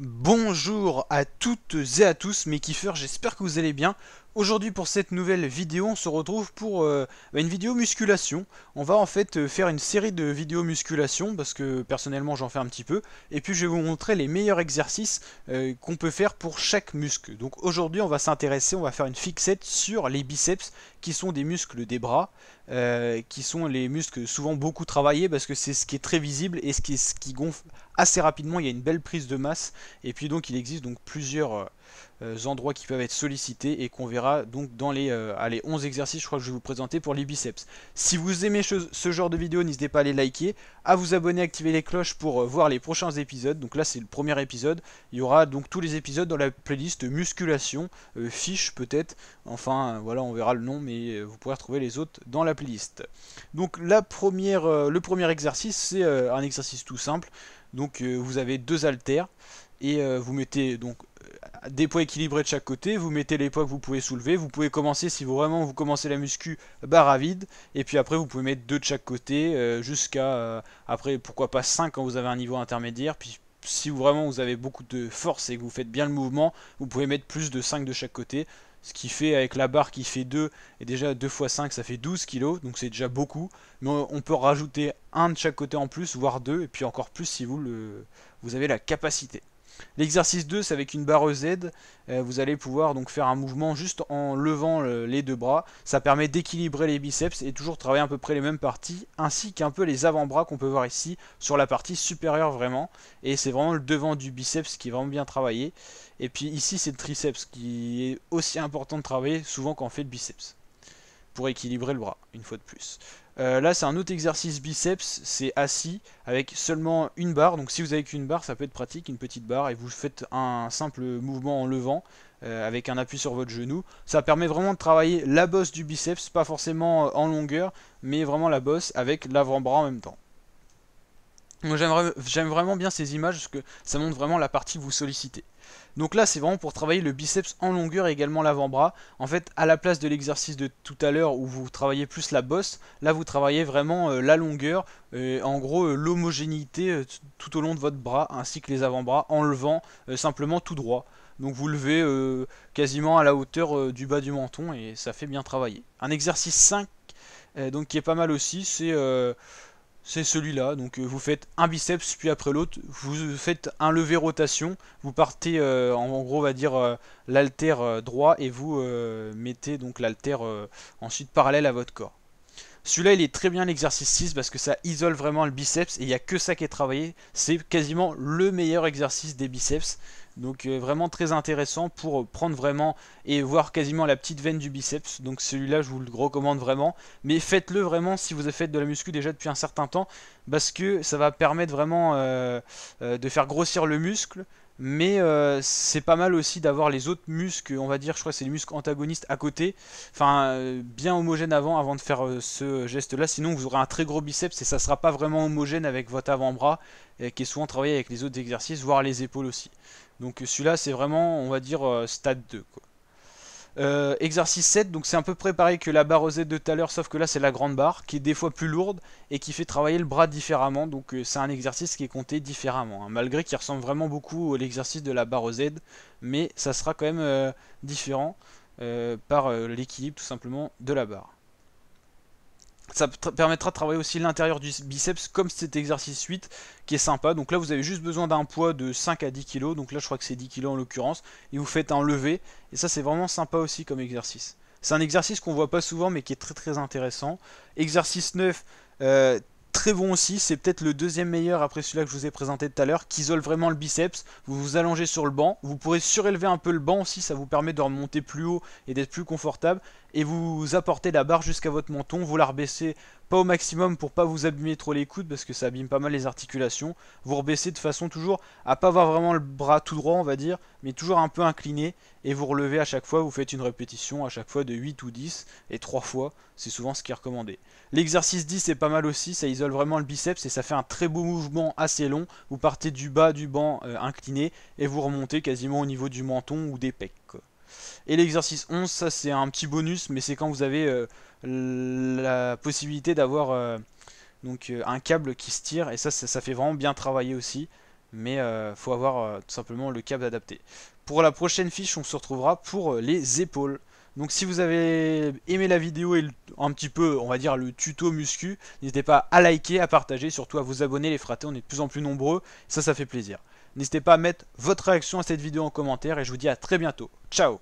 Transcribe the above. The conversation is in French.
Bonjour à toutes et à tous mes kiffeurs, j'espère que vous allez bien. Aujourd'hui pour cette nouvelle vidéo, on se retrouve pour une vidéo musculation. On va en fait faire une série de vidéos musculation parce que personnellement j'en fais un petit peu. Et puis je vais vous montrer les meilleurs exercices qu'on peut faire pour chaque muscle. Donc aujourd'hui on va s'intéresser, on va faire une fixette sur les biceps qui sont des muscles des bras. Qui sont les muscles souvent beaucoup travaillés parce que c'est ce qui est très visible et ce qui gonfle assez rapidement. Il y a une belle prise de masse et puis donc il existe donc plusieurs endroits qui peuvent être sollicités et qu'on verra donc dans les, allez, 11 exercices je crois que je vais vous présenter pour les biceps. Si vous aimez ce genre de vidéo, n'hésitez pas à les liker, à vous abonner, activer les cloches pour voir les prochains épisodes. Donc là c'est le premier épisode, il y aura donc tous les épisodes dans la playlist musculation, fiche peut-être, enfin voilà on verra le nom mais vous pourrez retrouver les autres dans la playlist. Donc le premier exercice c'est un exercice tout simple. Donc vous avez deux haltères et vous mettez donc des poids équilibrés de chaque côté, vous mettez les poids que vous pouvez soulever, vous pouvez commencer si vous vraiment vous commencez la muscu barre à vide et puis après vous pouvez mettre deux de chaque côté jusqu'à après pourquoi pas 5 quand vous avez un niveau intermédiaire, puis si vraiment vous avez beaucoup de force et que vous faites bien le mouvement, vous pouvez mettre plus de 5 de chaque côté. Ce qui fait avec la barre qui fait 2, et déjà 2 fois 5 ça fait 12 kg, donc c'est déjà beaucoup. Mais on peut rajouter un de chaque côté en plus, voire deux, et puis encore plus si vous avez la capacité. L'exercice 2, c'est avec une barre Z. Vous allez pouvoir donc faire un mouvement juste en levant les deux bras. Ça permet d'équilibrer les biceps et toujours travailler à peu près les mêmes parties, ainsi qu'un peu les avant-bras qu'on peut voir ici sur la partie supérieure vraiment. Et c'est vraiment le devant du biceps qui est vraiment bien travaillé. Et puis ici, c'est le triceps qui est aussi important de travailler souvent quand on fait le biceps pour équilibrer le bras, une fois de plus. Là, c'est un autre exercice biceps, c'est assis avec seulement une barre. Donc, si vous avez qu'une barre, ça peut être pratique, une petite barre, et vous faites un simple mouvement en levant avec un appui sur votre genou. Ça permet vraiment de travailler la bosse du biceps, pas forcément en longueur, mais vraiment la bosse avec l'avant-bras en même temps. Moi j'aime vraiment bien ces images parce que ça montre vraiment la partie que vous sollicitez. Donc là c'est vraiment pour travailler le biceps en longueur et également l'avant-bras. En fait à la place de l'exercice de tout à l'heure où vous travaillez plus la bosse, là vous travaillez vraiment la longueur, en gros l'homogénéité tout au long de votre bras ainsi que les avant-bras en levant simplement tout droit. Donc vous levez quasiment à la hauteur du bas du menton et ça fait bien travailler. Un exercice 5 donc qui est pas mal aussi, c'est celui-là. Donc vous faites un biceps puis après l'autre, vous faites un lever rotation, vous partez en gros on va dire l'haltère droit et vous mettez donc l'haltère ensuite parallèle à votre corps. Celui-là il est très bien l'exercice 6 parce que ça isole vraiment le biceps et il n'y a que ça qui est travaillé. C'est quasiment le meilleur exercice des biceps. Donc vraiment très intéressant pour prendre vraiment et voir quasiment la petite veine du biceps. Donc celui-là je vous le recommande vraiment. Mais faites-le vraiment si vous avez fait de la muscu déjà depuis un certain temps. Parce que ça va permettre vraiment de faire grossir le muscle. Mais c'est pas mal aussi d'avoir les autres muscles, on va dire, je crois que c'est les muscles antagonistes à côté. Enfin, bien homogène avant de faire ce geste-là. Sinon vous aurez un très gros biceps et ça sera pas vraiment homogène avec votre avant-bras. Qui est souvent travaillé avec les autres exercices, voire les épaules aussi. Donc celui-là c'est vraiment on va dire stade 2 quoi. Exercice 7, donc c'est un peu préparé que la barre Z de tout à l'heure, sauf que là c'est la grande barre qui est des fois plus lourde et qui fait travailler le bras différemment. Donc c'est un exercice qui est compté différemment, hein, malgré qu'il ressemble vraiment beaucoup à l'exercice de la barre Z, mais ça sera quand même différent par l'équilibre tout simplement de la barre. Ça permettra de travailler aussi l'intérieur du biceps comme cet exercice 8 qui est sympa. Donc là vous avez juste besoin d'un poids de 5 à 10 kg. Donc là je crois que c'est 10 kg en l'occurrence. Et vous faites un lever. Et ça c'est vraiment sympa aussi comme exercice. C'est un exercice qu'on voit pas souvent mais qui est très très intéressant. Exercice 9, très bon aussi. C'est peut-être le deuxième meilleur après celui-là que je vous ai présenté tout à l'heure. Qui isole vraiment le biceps. Vous vous allongez sur le banc. Vous pourrez surélever un peu le banc aussi. Ça vous permet de remonter plus haut et d'être plus confortable et vous apportez la barre jusqu'à votre menton, vous la rebaissez pas au maximum pour pas vous abîmer trop les coudes parce que ça abîme pas mal les articulations, vous rebaissez de façon toujours à pas avoir vraiment le bras tout droit on va dire, mais toujours un peu incliné et vous relevez à chaque fois, vous faites une répétition à chaque fois de 8 ou 10 et 3 fois, c'est souvent ce qui est recommandé. L'exercice 10 est pas mal aussi, ça isole vraiment le biceps et ça fait un très beau mouvement assez long, vous partez du bas du banc incliné et vous remontez quasiment au niveau du menton ou des pecs quoi. Et l'exercice 11, ça c'est un petit bonus, mais c'est quand vous avez la possibilité d'avoir un câble qui se tire, et ça fait vraiment bien travailler aussi. mais faut avoir tout simplement le câble adapté. Pour la prochaine fiche, on se retrouvera pour les épaules. Donc si vous avez aimé la vidéo et un petit peu, on va dire, le tuto muscu, n'hésitez pas à liker, à partager, surtout à vous abonner les fratés, on est de plus en plus nombreux, ça fait plaisir. N'hésitez pas à mettre votre réaction à cette vidéo en commentaire et je vous dis à très bientôt. Ciao!